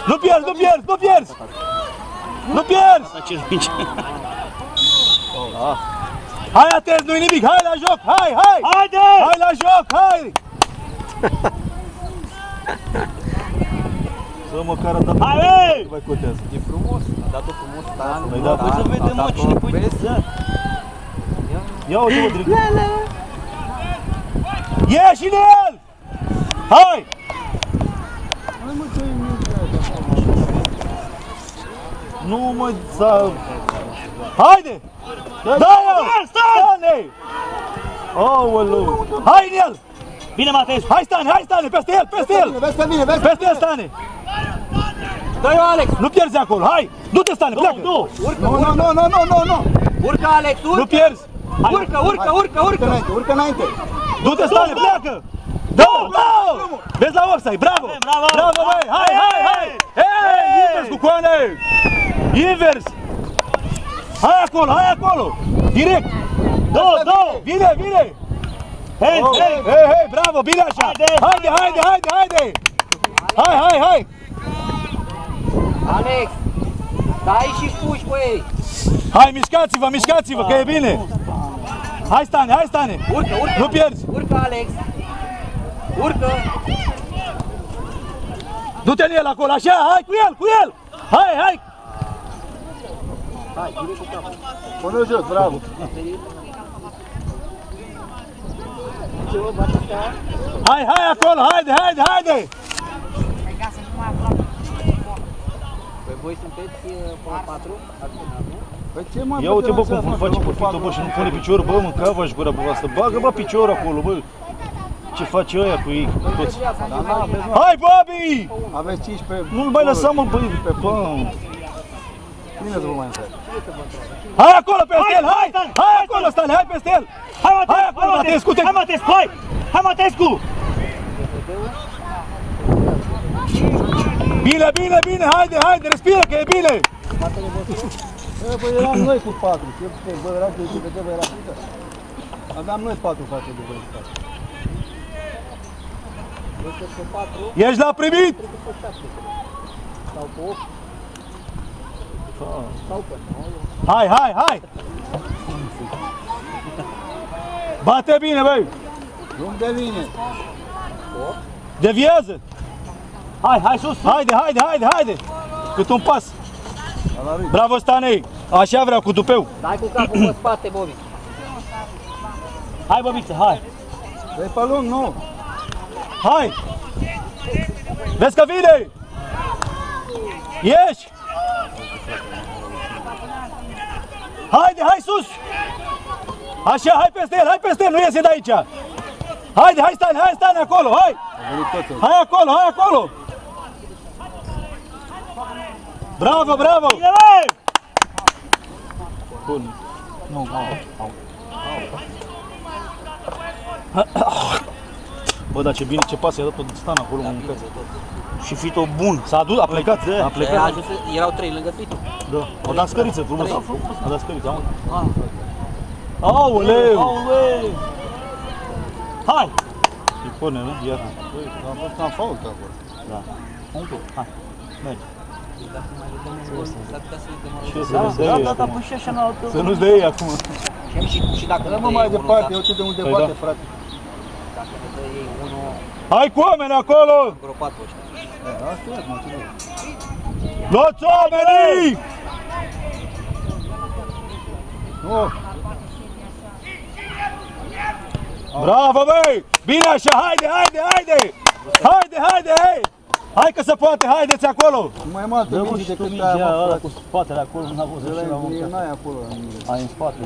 Nu pierzi, nu pierzi, nu pierzi! Nu pierzi! Hai atent, nu-i nimic, hai la joc, hai, hai! Haide! Hai la joc, hai! Să măcar a dat Hai, băi! mai contează. E frumos, a dat-o frumos, Stan. Păi da, Să vedem, mă, cine pui să... Ia uite-mă direct. Ieși-n el! Hai! Nu mă, să... Haide! Da-i-o! Stane! Aoleu! Hai în el! Bine, Matescu! Hai, Stane, hai, Stane! Peste el, peste el! Vezi pe mine, vezi? Peste el, Stane! Dă-i-o, Alex! Nu pierzi acolo, hai! Du-te, Stane, pleacă! Nu! Nu! Urcă, Alex, urcă! Nu pierzi! Urcă! Urcă înainte! Du-te, Stane, pleacă! Da, da! Vezi la offside, bravo! Bravo! Bravo, băi! Hai, hai, hai! Hei, invers cu coane! Invers! Hai acolo, hai acolo! Direct! Două! Vine, vine! Hei, hei! Hei, bravo, bine așa! Haide! Hai! Alex! Dai și puși, băi! Hai, mișcați-vă, că e bine! Hai, Stane! Urcă! Nu pierzi! Urcă, Alex! Urcă! Du-te în el acolo, așa, hai cu el! Hai! Hai, direct cu capul. Pune-o jos, bravo! Ce-o, bate asta? Hai acolo, haide! Păi voi sunteți patru? Păi ce mai Ia uite, bă, cum face portitul, bă, și nu pune piciorul, bă, mâncava-și gura, bă, asta. Bagă, bă, piciorul acolo, bă. Ce face ăia cu ei, cu toți? Hai, Bobby! Aveți 15. Nu-l mai lăsa, mă, băi, bă. Bine să vă mai întreb. Hai acolo peste el, hai! Hai acolo, Stane, hai peste el! Hai acolo, Matescu, te... Hai, Matescu, hai! Hai, Matescu! Bine, haide, respiră, că e bine! Păi eram noi cu 4. Bă, era că de bă, era pută. Aveam noi 4 față de voi. Ești la primit! Sau pe 8? Sau pe 9? Hai! Bate bine, băi! Nu devine. Deviază! Hai, sus! Haide! Cât un pas! Bravo, Stanei! Așa vreau, cu tupeu! Dai cu capul pe spate, Bobby. Hai, Băbiță, hai! Vrei pe lung, nu? Hai! Vezi că vine! Ieși! Hai sus! Așa, hai peste el, nu iese de aici! Haide, hai Stane acolo, hai! Hai acolo! Bravo! Bine, băi! Bun. Nu, Bă, dar ce bine, ce pas i-a dat pe Stan acolo, mă mâncați. Și Fito bun. A plecat. Erau 3 lângă Fito. Da. O dat scăriță, frumos. O dat scăriță, am. Aoleu! Hai! Și pune, nu? Iar. Am fost în fault acolo. Da. Un pic, hai. Mergi. Ce să Da, nu-ți dea ei da, acum? păi și așa în altă... Să nu-ți dea ei acum. Și dacă Dă-mă mai departe, uite de unde Păi bate, da. frate. Dacă ne dă ei unul Hai cu oameni acolo! îngropat pe ăștia. Asta e, mă, ce vrei. Luați oamenii! Nu, Bravo, băi! Bine așa, haide! Hai că se poate, haideți acolo! mai multe Dă-mă mingi și tu decât aia, mingea mă, ăla frate. cu spatele acolo, n-a văzut și la Ăla mâncat. e n-ai acolo. Ai în spate.